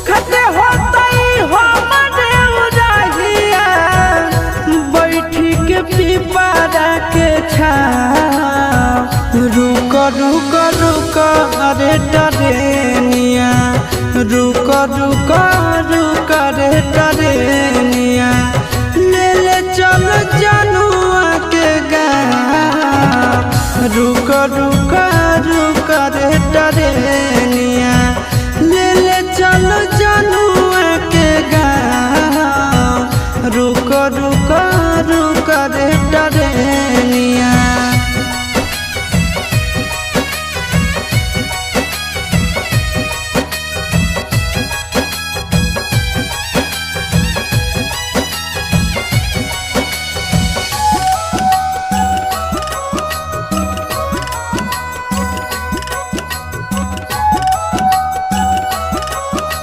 देखते होतई हमरे उराहिया बैठी के पीपरा के छाव रुक रुक रुक अरे टरेनिया रुक रुक रुक रे टरेनिया